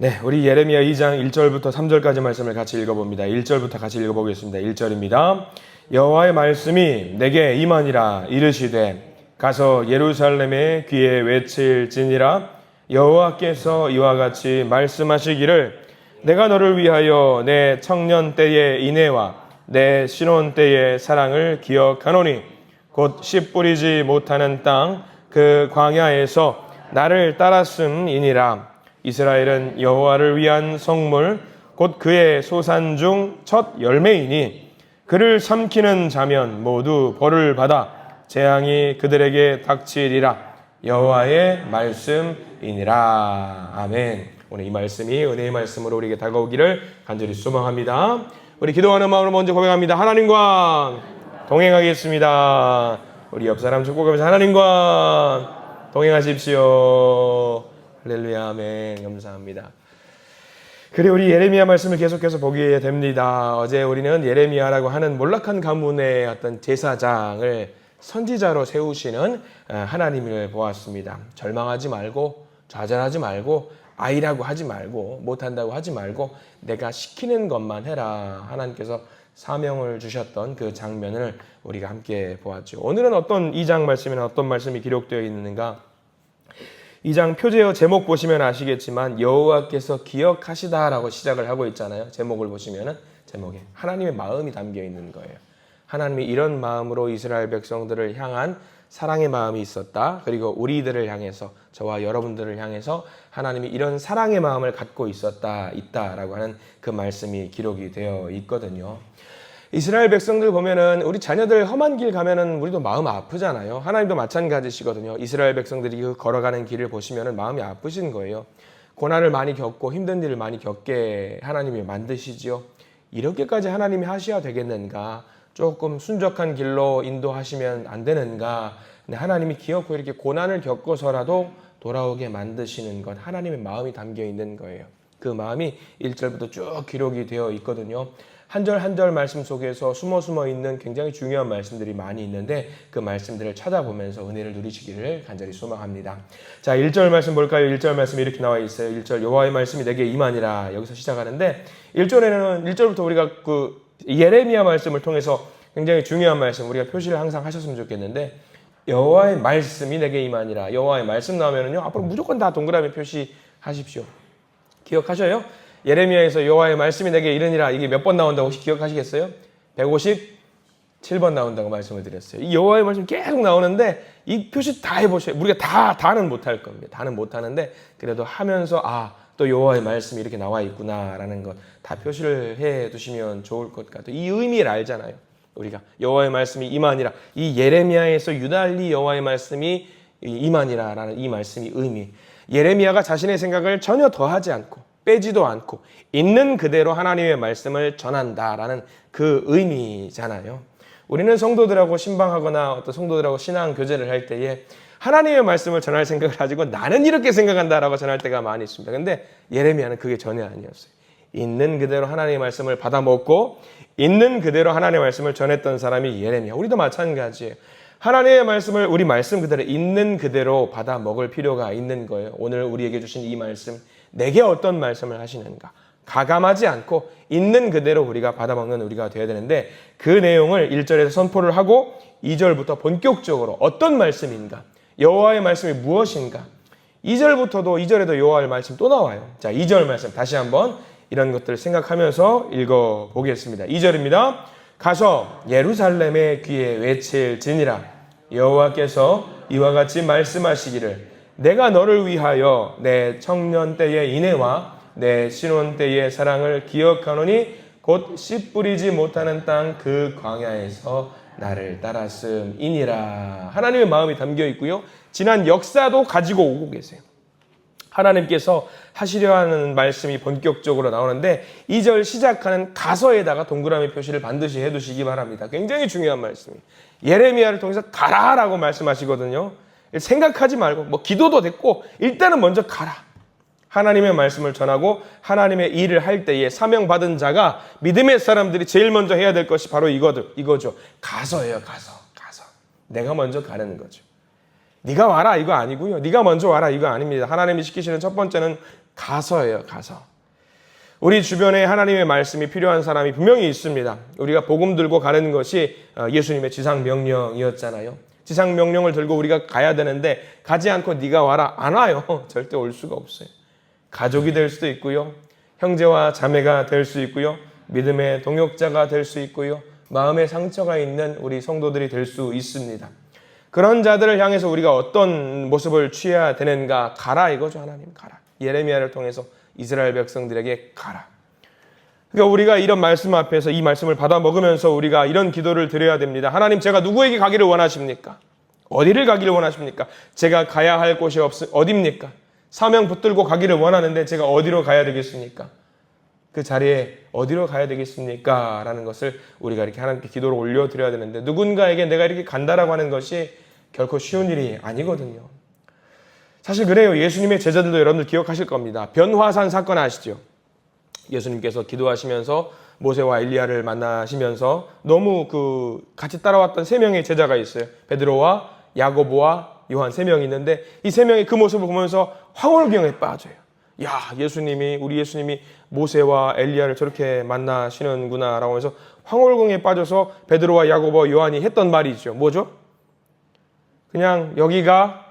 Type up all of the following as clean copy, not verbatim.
네, 우리 예레미야 2장 1절부터 3절까지 말씀을 같이 읽어봅니다. 1절부터 같이 읽어보겠습니다. 1절입니다. 여호와의 말씀이 내게 임하니라. 이르시되 가서 예루살렘의 귀에 외칠지니라. 여호와께서 이와 같이 말씀하시기를 내가 너를 위하여 내 청년 때의 인애와 내 신혼 때의 사랑을 기억하노니 곧 씨 뿌리지 못하는 땅 그 광야에서 나를 따랐음이니라. 이스라엘은 여호와를 위한 성물 곧 그의 소산 중 첫 열매이니 그를 삼키는 자면 모두 벌을 받아 재앙이 그들에게 닥치리라. 여호와의 말씀이니라. 아멘. 오늘 이 말씀이 은혜의 말씀으로 우리에게 다가오기를 간절히 소망합니다. 우리 기도하는 마음으로 먼저 고백합니다. 하나님과 동행하겠습니다. 우리 옆 사람 축복하면서 하나님과 동행하십시오. 할렐루야. 아멘. 감사합니다. 그래, 우리 예레미야 말씀을 계속해서 보게 됩니다. 어제 우리는 예레미야라고 하는 몰락한 가문의 어떤 제사장을 선지자로 세우시는 하나님을 보았습니다. 절망하지 말고 좌절하지 말고 아이라고 하지 말고 못한다고 하지 말고 내가 시키는 것만 해라. 하나님께서 사명을 주셨던 그 장면을 우리가 함께 보았죠. 오늘은 어떤 2장 말씀이나 어떤 말씀이 기록되어 있는가? 2장 표제어 제목 보시면 아시겠지만 여호와께서 기억하시다라고 시작을 하고 있잖아요. 제목을 보시면은 제목에 하나님의 마음이 담겨 있는 거예요. 하나님이 이런 마음으로 이스라엘 백성들을 향한 사랑의 마음이 있었다. 그리고 우리들을 향해서, 저와 여러분들을 향해서 하나님이 이런 사랑의 마음을 갖고 있다라고 하는 그 말씀이 기록이 되어 있거든요. 이스라엘 백성들 보면은 우리 자녀들 험한 길 가면은 우리도 마음 아프잖아요. 하나님도 마찬가지시거든요. 이스라엘 백성들이 그 걸어가는 길을 보시면은 마음이 아프신 거예요. 고난을 많이 겪고 힘든 일을 많이 겪게 하나님이 만드시지요. 이렇게까지 하나님이 하셔야 되겠는가? 조금 순적한 길로 인도하시면 안 되는가? 근데 하나님이 기어코 이렇게 고난을 겪어서라도 돌아오게 만드시는 것, 하나님의 마음이 담겨 있는 거예요. 그 마음이 1절부터 쭉 기록이 되어 있거든요. 한 절 한 절 말씀 속에서 숨어 있는 굉장히 중요한 말씀들이 많이 있는데 그 말씀들을 찾아보면서 은혜를 누리시기를 간절히 소망합니다. 자, 1절 말씀 볼까요? 1절 말씀이 이렇게 나와 있어요. 1절 여호와의 말씀이 내게 임하니라. 여기서 시작하는데 1절부터 우리가 그 예레미야 말씀을 통해서 굉장히 중요한 말씀, 우리가 표시를 항상 하셨으면 좋겠는데 여호와의 말씀이 내게 임하니라. 여호와의 말씀 나오면은요, 앞으로 무조건 다 동그라미 표시하십시오. 기억하셔요? 예레미야에서 여호와의 말씀이 내게 이르니라. 이게 몇 번 나온다고 혹시 기억하시겠어요? 157번 나온다고 말씀을 드렸어요. 이 여호와의 말씀 계속 나오는데 이 표시 다 해보셔요. 우리가 다는 못할 겁니다. 다는 못하는데 그래도 하면서 또 여호와의 말씀이 이렇게 나와 있구나라는 것 다 표시를 해두시면 좋을 것 같아요. 이 의미를 알잖아요. 우리가 여호와의 말씀이 임하니라. 이 예레미야에서 유달리 여호와의 말씀이 임하니라라는 이 말씀이 의미. 예레미야가 자신의 생각을 전혀 더하지 않고 빼지도 않고 있는 그대로 하나님의 말씀을 전한다라는 그 의미잖아요. 우리는 성도들하고 신방하거나 어떤 성도들하고 신앙 교제를 할 때에 하나님의 말씀을 전할 생각을 가지고 나는 이렇게 생각한다라고 전할 때가 많이 있습니다. 근데 예레미야는 그게 전혀 아니었어요. 있는 그대로 하나님의 말씀을 받아먹고 있는 그대로 하나님의 말씀을 전했던 사람이 예레미야. 우리도 마찬가지예요. 하나님의 말씀을 우리 말씀 그대로 있는 그대로 받아 먹을 필요가 있는 거예요. 오늘 우리에게 주신 이 말씀, 내게 어떤 말씀을 하시는가? 가감하지 않고 있는 그대로 우리가 받아 먹는 우리가 되어야 되는데 그 내용을 1절에서 선포를 하고 2절부터 본격적으로 어떤 말씀인가? 여호와의 말씀이 무엇인가? 2절에도 여호와의 말씀 또 나와요. 자, 2절 말씀 다시 한번 이런 것들을 생각하면서 읽어보겠습니다. 2절입니다. 가서 예루살렘의 귀에 외칠지니라. 여호와께서 이와 같이 말씀하시기를 내가 너를 위하여 내 청년 때의 인애와 내 신혼 때의 사랑을 기억하노니 곧 씨 뿌리지 못하는 땅 그 광야에서 나를 따랐음이니라. 하나님의 마음이 담겨 있고요. 지난 역사도 가지고 오고 계세요. 하나님께서 하시려 하는 말씀이 본격적으로 나오는데 2절 시작하는 가서에다가 동그라미 표시를 반드시 해두시기 바랍니다. 굉장히 중요한 말씀이에요. 예레미야를 통해서 가라라고 말씀하시거든요. 생각하지 말고 기도도 됐고 일단은 먼저 가라. 하나님의 말씀을 전하고 하나님의 일을 할 때에 사명받은 자가 믿음의 사람들이 제일 먼저 해야 될 것이 바로 이거죠. 가서예요. 가서. 내가 먼저 가는 거죠. 네가 와라 이거 아니고요. 네가 먼저 와라 이거 아닙니다. 하나님이 시키시는 첫 번째는 가서예요. 가서. 우리 주변에 하나님의 말씀이 필요한 사람이 분명히 있습니다. 우리가 복음 들고 가는 것이 예수님의 지상 명령이었잖아요. 지상 명령을 들고 우리가 가야 되는데 가지 않고 네가 와라 안 와요. 절대 올 수가 없어요. 가족이 될 수도 있고요. 형제와 자매가 될 수 있고요. 믿음의 동역자가 될 수 있고요. 마음의 상처가 있는 우리 성도들이 될 수 있습니다. 그런 자들을 향해서 우리가 어떤 모습을 취해야 되는가? 가라 이거죠. 하나님 가라. 예레미야를 통해서 이스라엘 백성들에게 가라. 그러니까 우리가 이런 말씀 앞에서 이 말씀을 받아 먹으면서 우리가 이런 기도를 드려야 됩니다. 하나님 제가 누구에게 가기를 원하십니까? 어디를 가기를 원하십니까? 제가 가야 할 곳이 어디입니까? 사명 붙들고 가기를 원하는데 제가 어디로 가야 되겠습니까? 그 자리에 어디로 가야 되겠습니까? 라는 것을 우리가 이렇게 하나님께 기도를 올려드려야 되는데 누군가에게 내가 이렇게 간다라고 하는 것이 결코 쉬운 일이 아니거든요. 사실 그래요. 예수님의 제자들도 여러분들 기억하실 겁니다. 변화산 사건 아시죠? 예수님께서 기도하시면서 모세와 엘리야를 만나시면서 너무 같이 따라왔던 3명의 제자가 있어요. 베드로와 야고보와 요한 3명이 있는데 이 3명이 그 모습을 보면서 황홀경에 빠져요. 야, 우리 예수님이 모세와 엘리야를 저렇게 만나시는구나 라고 하면서 황홀경에 빠져서 베드로와 야고보와 요한이 했던 말이죠. 뭐죠? 그냥 여기가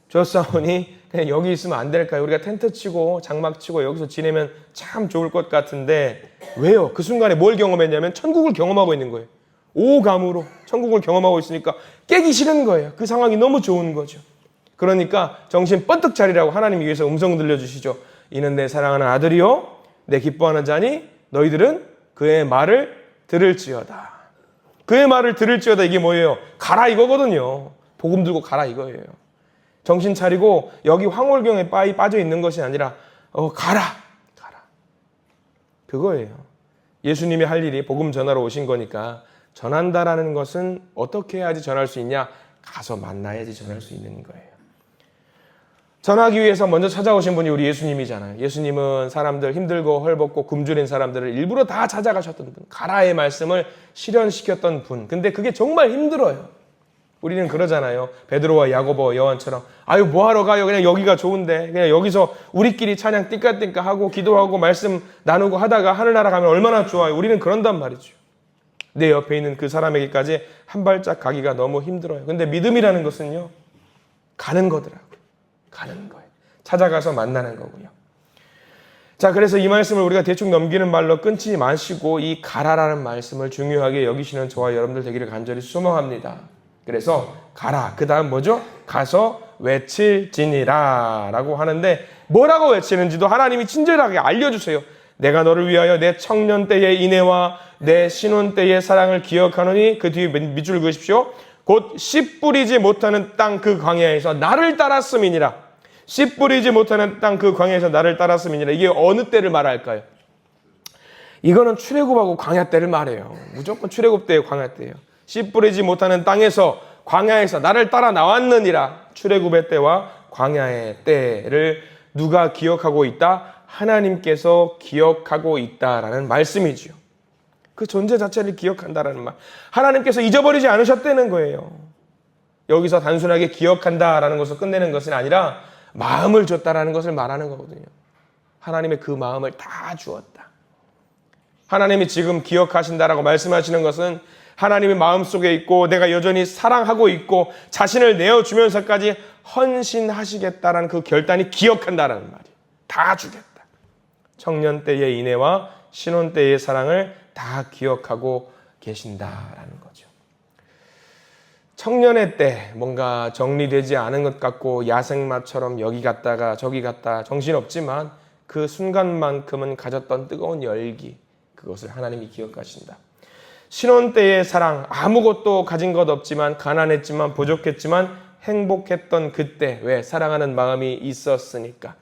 좋사오니 그냥 여기 있으면 안 될까요? 우리가 텐트 치고 장막 치고 여기서 지내면 참 좋을 것 같은데 왜요? 그 순간에 뭘 경험했냐면 천국을 경험하고 있는 거예요. 오감으로 천국을 경험하고 있으니까 깨기 싫은 거예요. 그 상황이 너무 좋은 거죠. 그러니까 정신 번뜩 차리라고 하나님이 위해서 음성 들려주시죠. 이는 내 사랑하는 아들이요 내 기뻐하는 자니 너희들은 그의 말을 들을지어다. 그의 말을 들을지어다 이게 뭐예요? 가라 이거거든요. 복음 들고 가라 이거예요. 정신 차리고 여기 황홀경에 빠져 있는 것이 아니라 가라. 그거예요. 예수님이 할 일이 복음 전하러 오신 거니까 전한다라는 것은 어떻게 해야지 전할 수 있냐? 가서 만나야지 전할 수 있는 거예요. 전하기 위해서 먼저 찾아오신 분이 우리 예수님이잖아요. 예수님은 사람들 힘들고 헐벗고 굶주린 사람들을 일부러 다 찾아가셨던 분. 가라의 말씀을 실현시켰던 분. 근데 그게 정말 힘들어요. 우리는 그러잖아요. 베드로와 야고보, 요한처럼 아유 뭐하러 가요? 그냥 여기가 좋은데 그냥 여기서 우리끼리 찬양 띵까띵까 하고 기도하고 말씀 나누고 하다가 하늘나라 가면 얼마나 좋아요. 우리는 그런단 말이죠. 내 옆에 있는 그 사람에게까지 한 발짝 가기가 너무 힘들어요. 근데 믿음이라는 것은요. 가는 거더라고요. 가는 거예요. 찾아가서 만나는 거고요. 자, 그래서 이 말씀을 우리가 대충 넘기는 말로 끊지 마시고 이 가라라는 말씀을 중요하게 여기시는 저와 여러분들 되기를 간절히 소망합니다. 그래서 가라. 그 다음 뭐죠? 가서 외칠지니라 라고 하는데 뭐라고 외치는지도 하나님이 친절하게 알려주세요. 내가 너를 위하여 내 청년 때의 인애와 내 신혼 때의 사랑을 기억하노니 그 뒤에 밑줄 그으십시오. 곧 씨 뿌리지 못하는 땅 그 광야에서 나를 따랐음이니라. 씨 뿌리지 못하는 땅 그 광야에서 나를 따랐음이니라. 이게 어느 때를 말할까요? 이거는 출애굽하고 광야 때를 말해요. 무조건 출애굽 때예요. 광야 때예요. 씨 뿌리지 못하는 땅에서 광야에서 나를 따라 나왔느니라. 출애굽의 때와 광야의 때를 누가 기억하고 있다? 하나님께서 기억하고 있다라는 말씀이지요. 그 존재 자체를 기억한다라는 말. 하나님께서 잊어버리지 않으셨다는 거예요. 여기서 단순하게 기억한다라는 것을 끝내는 것은 아니라 마음을 줬다라는 것을 말하는 거거든요. 하나님의 그 마음을 다 주었다. 하나님이 지금 기억하신다라고 말씀하시는 것은 하나님의 마음속에 있고 내가 여전히 사랑하고 있고 자신을 내어주면서까지 헌신하시겠다라는 그 결단이 기억한다라는 말이에요. 다 주겠다. 청년 때의 인애와 신혼 때의 사랑을 다 기억하고 계신다라는 거죠. 청년의 때 뭔가 정리되지 않은 것 같고 야생마처럼 여기 갔다가 저기 갔다 정신없지만 그 순간만큼은 가졌던 뜨거운 열기, 그것을 하나님이 기억하신다. 신혼 때의 사랑, 아무것도 가진 것 없지만 가난했지만 부족했지만 행복했던 그때, 왜? 사랑하는 마음이 있었으니까.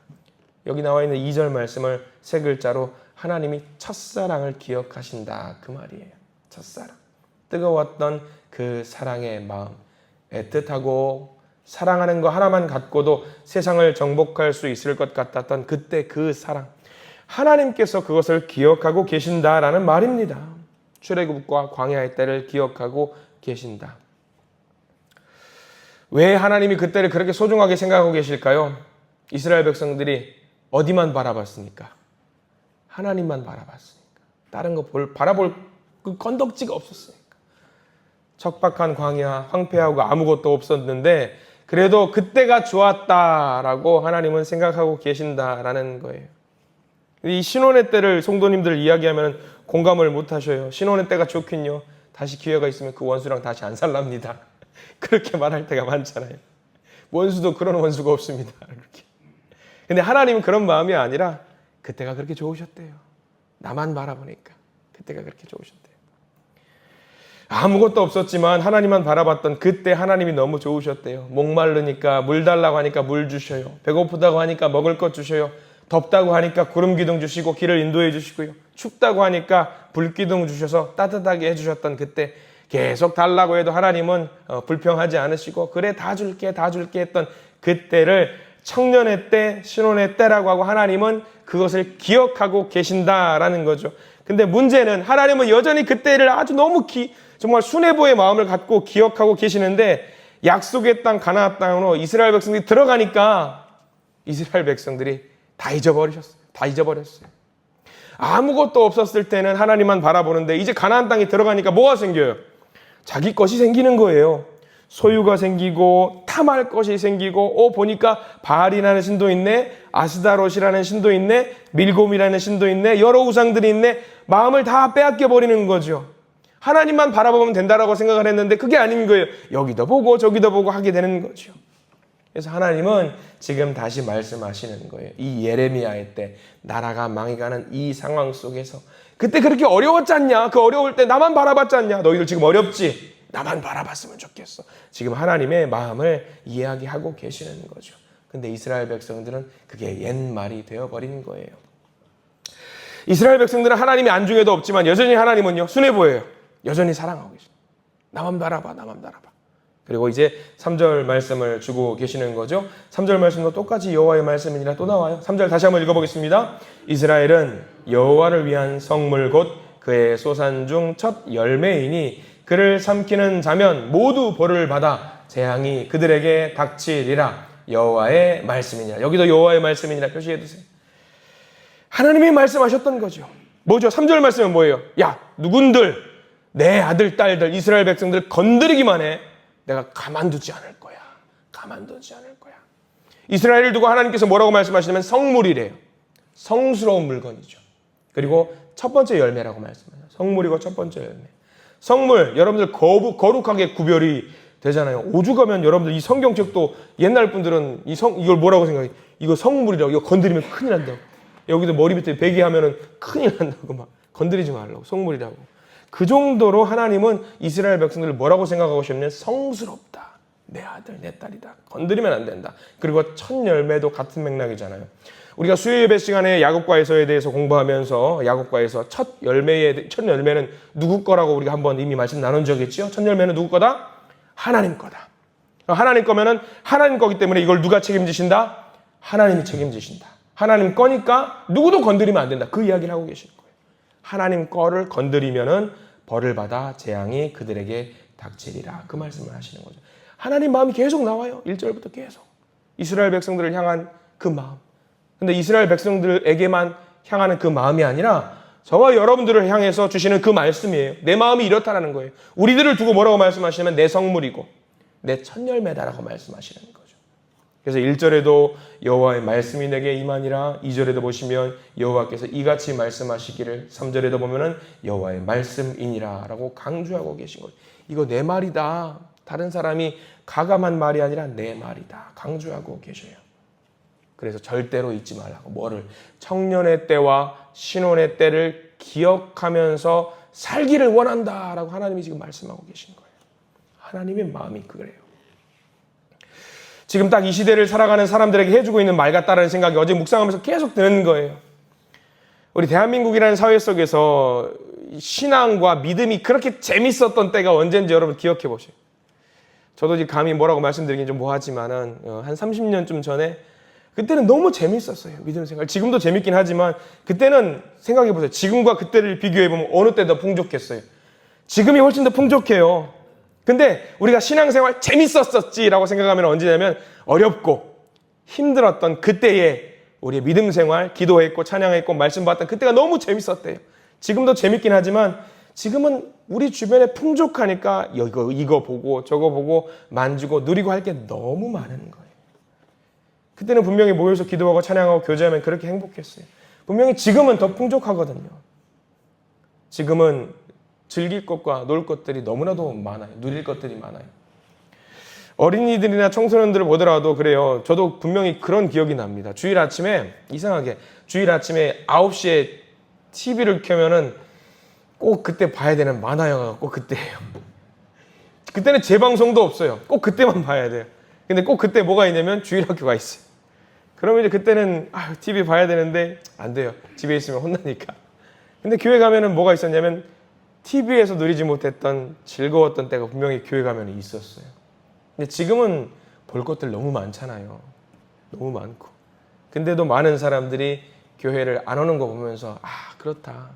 여기 나와 있는 2절 말씀을 3글자로 하나님이 첫사랑을 기억하신다 그 말이에요. 첫사랑. 뜨거웠던 그 사랑의 마음, 애틋하고 사랑하는 거 하나만 갖고도 세상을 정복할 수 있을 것 같았던 그때 그 사랑, 하나님께서 그것을 기억하고 계신다라는 말입니다. 출애굽과 광야의 때를 기억하고 계신다. 왜 하나님이 그때를 그렇게 소중하게 생각하고 계실까요? 이스라엘 백성들이 어디만 바라봤습니까? 하나님만 바라봤으니까. 다른 거 바라볼 그 건덕지가 없었으니까. 척박한 광야, 황폐하고 아무것도 없었는데 그래도 그때가 좋았다라고 하나님은 생각하고 계신다라는 거예요. 이 신혼의 때를 성도님들 이야기하면 공감을 못 하셔요. 신혼의 때가 좋긴요. 다시 기회가 있으면 그 원수랑 다시 안 살랍니다. 그렇게 말할 때가 많잖아요. 원수도 그런 원수가 없습니다. 그렇게. 근데 하나님은 그런 마음이 아니라 그때가 그렇게 좋으셨대요. 나만 바라보니까 그때가 그렇게 좋으셨대요. 아무것도 없었지만 하나님만 바라봤던 그때 하나님이 너무 좋으셨대요. 목마르니까 물 달라고 하니까 물 주셔요. 배고프다고 하니까 먹을 것 주셔요. 덥다고 하니까 구름 기둥 주시고 길을 인도해 주시고요. 춥다고 하니까 불 기둥 주셔서 따뜻하게 해주셨던 그때, 계속 달라고 해도 하나님은 불평하지 않으시고 그래 다 줄게 했던 그때를 청년의 때, 신혼의 때라고 하고 하나님은 그것을 기억하고 계신다라는 거죠. 근데 문제는 하나님은 여전히 그때를 아주 너무 정말 순애보의 마음을 갖고 기억하고 계시는데, 약속의 땅 가나안 땅으로 이스라엘 백성들이 들어가니까 이스라엘 백성들이 다 잊어버렸어요. 아무것도 없었을 때는 하나님만 바라보는데 이제 가나안 땅에 들어가니까 뭐가 생겨요? 자기 것이 생기는 거예요. 소유가 생기고 탐할 것이 생기고 보니까 바알이라는 신도 있네, 아스다롯이라는 신도 있네, 밀곰이라는 신도 있네, 여러 우상들이 있네. 마음을 다 빼앗겨 버리는 거죠. 하나님만 바라보면 된다라고 생각을 했는데 그게 아닌 거예요. 여기도 보고 저기도 보고 하게 되는 거죠. 그래서 하나님은 지금 다시 말씀하시는 거예요. 이 예레미야의 때 나라가 망해가는 이 상황 속에서 그때 그렇게 어려웠지 않냐? 그 어려울 때 나만 바라봤지 않냐? 너희들 지금 어렵지? 나만 바라봤으면 좋겠어. 지금 하나님의 마음을 이야기하고 계시는 거죠. 근데 이스라엘 백성들은 그게 옛말이 되어버린 거예요. 이스라엘 백성들은 하나님이 안중에도 없지만 여전히 하나님은요, 순애보예요. 여전히 사랑하고 계십니다. 나만 바라봐. 그리고 이제 3절 말씀을 주고 계시는 거죠. 3절 말씀도 똑같이 여호와의 말씀이니라 또 나와요. 3절 다시 한번 읽어보겠습니다. 이스라엘은 여호와를 위한 성물 곧 그의 소산 중 첫 열매이니 그를 삼키는 자면 모두 벌을 받아 재앙이 그들에게 닥치리라. 여호와의 말씀이니라. 여기도 여호와의 말씀이니라 표시해두세요. 하나님이 말씀하셨던 거죠. 뭐죠? 3절 말씀은 뭐예요? 야, 누군들 내 아들, 딸들, 이스라엘 백성들 건드리기만 해. 내가 가만두지 않을 거야. 이스라엘을 두고 하나님께서 뭐라고 말씀하시냐면 성물이래요. 성스러운 물건이죠. 그리고 첫 번째 열매라고 말씀하세요. 성물이고 첫 번째 열매. 성물, 여러분들 거룩하게 구별이 되잖아요. 오죽하면 여러분들 이 성경책도 옛날 분들은 이걸 뭐라고 생각해요? 이거 성물이라고, 이거 건드리면 큰일 난다고. 여기도 머리 밑에 베개 하면은 큰일 난다고 막 건드리지 말라고, 성물이라고. 그 정도로 하나님은 이스라엘 백성들을 뭐라고 생각하고 싶냐면 성스럽다. 내 아들, 내 딸이다. 건드리면 안 된다. 그리고 첫 열매도 같은 맥락이잖아요. 우리가 수요 예배 시간에 야곱과에서에 대해서 공부하면서 야곱과에서 첫 열매는 누구 거라고 우리가 한번 이미 말씀 나눈 적이 있죠. 첫 열매는 누구 거다? 하나님 거다. 하나님 거면은 하나님 거기 때문에 이걸 누가 책임지신다? 하나님이 책임지신다. 하나님 거니까 누구도 건드리면 안 된다. 그 이야기를 하고 계시는 거예요. 하나님 거를 건드리면은 벌을 받아 재앙이 그들에게 닥치리라. 그 말씀을 하시는 거죠. 하나님 마음이 계속 나와요. 1절부터 계속. 이스라엘 백성들을 향한 그 마음. 근데 이스라엘 백성들에게만 향하는 그 마음이 아니라 저와 여러분들을 향해서 주시는 그 말씀이에요. 내 마음이 이렇다라는 거예요. 우리들을 두고 뭐라고 말씀하시냐면 내 성물이고 내 첫 열매다라고 말씀하시는 거죠. 그래서 1절에도 여호와의 말씀이 내게 임하니라. 2절에도 보시면 여호와께서 이같이 말씀하시기를. 3절에도 보면은 여호와의 말씀이니라 라고 강조하고 계신 거예요. 이거 내 말이다. 다른 사람이 가감한 말이 아니라 내 말이다. 강조하고 계셔요. 그래서 절대로 잊지 말라고. 뭐를? 청년의 때와 신혼의 때를 기억하면서 살기를 원한다라고 하나님이 지금 말씀하고 계신 거예요. 하나님의 마음이 그래요. 지금 딱 이 시대를 살아가는 사람들에게 해주고 있는 말 같다라는 생각이 어제 묵상하면서 계속 드는 거예요. 우리 대한민국이라는 사회 속에서 신앙과 믿음이 그렇게 재밌었던 때가 언제인지 여러분 기억해 보세요. 저도 지금 감히 뭐라고 말씀드리긴 좀 뭐하지만은 한 30년쯤 전에 그때는 너무 재밌었어요. 믿음 생활. 지금도 재밌긴 하지만 그때는 생각해 보세요. 지금과 그때를 비교해 보면 어느 때 더 풍족했어요. 지금이 훨씬 더 풍족해요. 근데 우리가 신앙생활 재밌었었지라고 생각하면 언제냐면 어렵고 힘들었던 그때에 우리의 믿음 생활, 기도했고 찬양했고 말씀 받았던 그때가 너무 재밌었대요. 지금도 재밌긴 하지만 지금은 우리 주변에 풍족하니까 이거 보고 저거 보고 만지고 누리고 할 게 너무 많은 거예요. 그때는 분명히 모여서 기도하고 찬양하고 교제하면 그렇게 행복했어요. 분명히 지금은 더 풍족하거든요. 지금은 즐길 것과 놀 것들이 너무나도 많아요. 누릴 것들이 많아요. 어린이들이나 청소년들을 보더라도 그래요. 저도 분명히 그런 기억이 납니다. 주일 아침에 이상하게 주일 아침에 9시에 TV를 켜면은 꼭 그때 봐야 되는 만화 영화가 꼭 그때예요. 그때는 재방송도 없어요. 꼭 그때만 봐야 돼요. 근데 꼭 그때 뭐가 있냐면 주일학교가 있어요. 그러면 이제 그때는 TV 봐야 되는데 안 돼요. 집에 있으면 혼나니까. 근데 교회 가면은 뭐가 있었냐면 TV에서 누리지 못했던 즐거웠던 때가 분명히 교회 가면 있었어요. 근데 지금은 볼 것들 너무 많잖아요. 너무 많고. 근데도 많은 사람들이 교회를 안 오는 거 보면서 그렇다.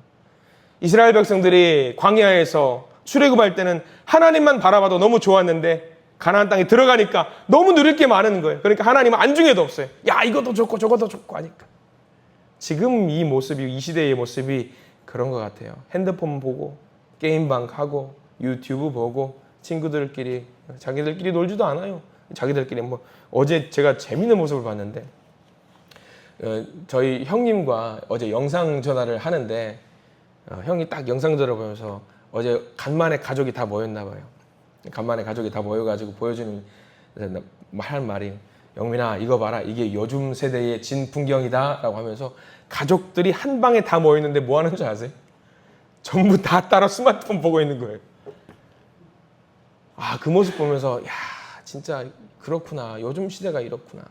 이스라엘 백성들이 광야에서 출애굽할 때는 하나님만 바라봐도 너무 좋았는데 가나안 땅에 들어가니까 너무 누릴 게 많은 거예요. 그러니까 하나님은 안중에도 없어요. 야, 이것도 좋고 저것도 좋고 하니까. 지금 이 모습이, 이 시대의 모습이 그런 것 같아요. 핸드폰 보고 게임방 가고 유튜브 보고 친구들끼리 자기들끼리 놀지도 않아요. 자기들끼리 어제 제가 재밌는 모습을 봤는데 저희 형님과 어제 영상 전화를 하는데 형이 딱 영상 전화를 보면서 어제 간만에 가족이 다 모였나 봐요. 간만에 가족이 다 모여가지고 보여주는 할 말이 영민아 이거 봐라 이게 요즘 세대의 진풍경이다 라고 하면서 가족들이 한 방에 다 모였는데 뭐 하는 줄 아세요? 전부 다 따로 스마트폰 보고 있는 거예요. 그 모습 보면서 야 진짜 그렇구나. 요즘 시대가 이렇구나.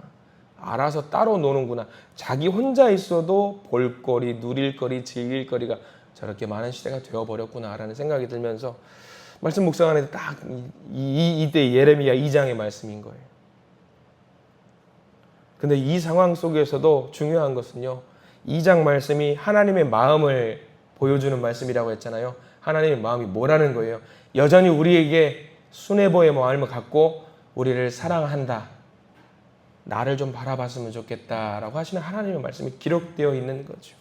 알아서 따로 노는구나. 자기 혼자 있어도 볼거리, 누릴거리, 즐길거리가 저렇게 많은 시대가 되어버렸구나 라는 생각이 들면서 말씀 묵상하는데 딱 이때 예레미야 2장의 말씀인 거예요. 근데 이 상황 속에서도 중요한 것은요. 2장 말씀이 하나님의 마음을 보여주는 말씀이라고 했잖아요. 하나님의 마음이 뭐라는 거예요? 여전히 우리에게 수뇌보의 마음을 갖고 우리를 사랑한다. 나를 좀 바라봤으면 좋겠다라고 하시는 하나님의 말씀이 기록되어 있는 거죠.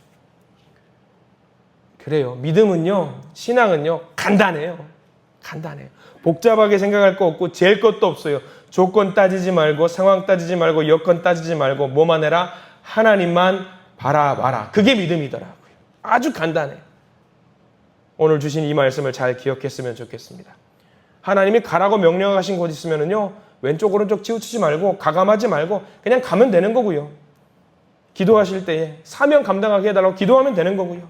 그래요. 믿음은요, 신앙은요, 간단해요. 간단해요. 복잡하게 생각할 거 없고 잴 것도 없어요. 조건 따지지 말고 상황 따지지 말고 여건 따지지 말고 뭐만 해라? 하나님만 바라봐라. 그게 믿음이더라고요. 아주 간단해요. 오늘 주신 이 말씀을 잘 기억했으면 좋겠습니다. 하나님이 가라고 명령하신 곳 있으면은요, 왼쪽 오른쪽 치우치지 말고 가감하지 말고 그냥 가면 되는 거고요. 기도하실 때에 사명 감당하게 해달라고 기도하면 되는 거고요.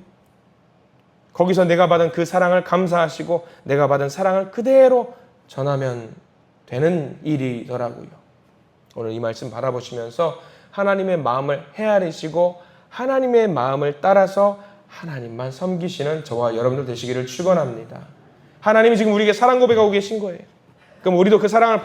거기서 내가 받은 그 사랑을 감사하시고 내가 받은 사랑을 그대로 전하면 되는 일이더라고요. 오늘 이 말씀 바라보시면서 하나님의 마음을 헤아리시고 하나님의 마음을 따라서 하나님만 섬기시는 저와 여러분들 되시기를 축원합니다. 하나님이 지금 우리에게 사랑 고백하고 계신 거예요. 그럼 우리도 그 사랑을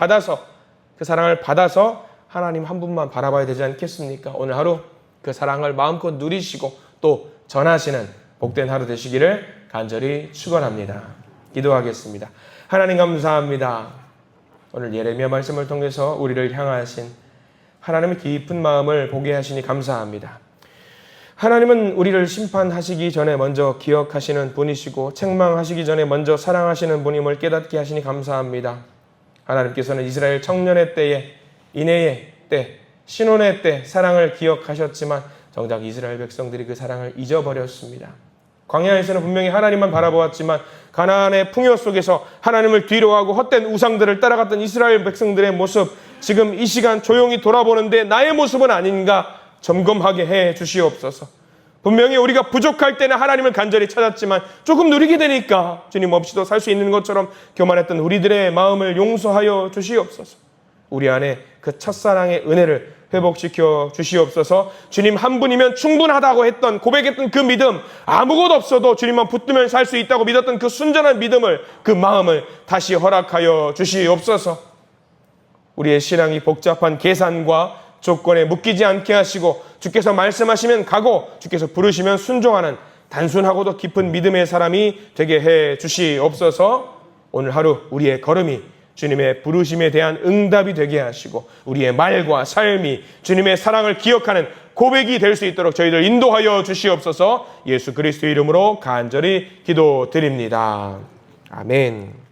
받아서 하나님 한 분만 바라봐야 되지 않겠습니까? 오늘 하루 그 사랑을 마음껏 누리시고 또 전하시는 복된 하루 되시기를 간절히 축원합니다. 기도하겠습니다. 하나님 감사합니다. 오늘 예레미야 말씀을 통해서 우리를 향하신 하나님의 깊은 마음을 보게 하시니 감사합니다. 하나님은 우리를 심판하시기 전에 먼저 기억하시는 분이시고 책망하시기 전에 먼저 사랑하시는 분임을 깨닫게 하시니 감사합니다. 하나님께서는 이스라엘 청년의 때에 인애의 때, 신혼의 때 사랑을 기억하셨지만 정작 이스라엘 백성들이 그 사랑을 잊어버렸습니다. 광야에서는 분명히 하나님만 바라보았지만 가나안의 풍요 속에서 하나님을 뒤로하고 헛된 우상들을 따라갔던 이스라엘 백성들의 모습, 지금 이 시간 조용히 돌아보는데 나의 모습은 아닌가 점검하게 해 주시옵소서. 분명히 우리가 부족할 때는 하나님을 간절히 찾았지만 조금 누리게 되니까 주님 없이도 살 수 있는 것처럼 교만했던 우리들의 마음을 용서하여 주시옵소서. 우리 안에 그 첫사랑의 은혜를 회복시켜 주시옵소서. 주님 한 분이면 충분하다고 했던 고백했던 그 믿음, 아무것도 없어도 주님만 붙들면 살 수 있다고 믿었던 그 순전한 믿음을, 그 마음을 다시 허락하여 주시옵소서. 우리의 신앙이 복잡한 계산과 조건에 묶이지 않게 하시고 주께서 말씀하시면 가고 주께서 부르시면 순종하는 단순하고도 깊은 믿음의 사람이 되게 해 주시옵소서. 오늘 하루 우리의 걸음이 주님의 부르심에 대한 응답이 되게 하시고 우리의 말과 삶이 주님의 사랑을 기억하는 고백이 될 수 있도록 저희들 인도하여 주시옵소서. 예수 그리스도의 이름으로 간절히 기도드립니다. 아멘.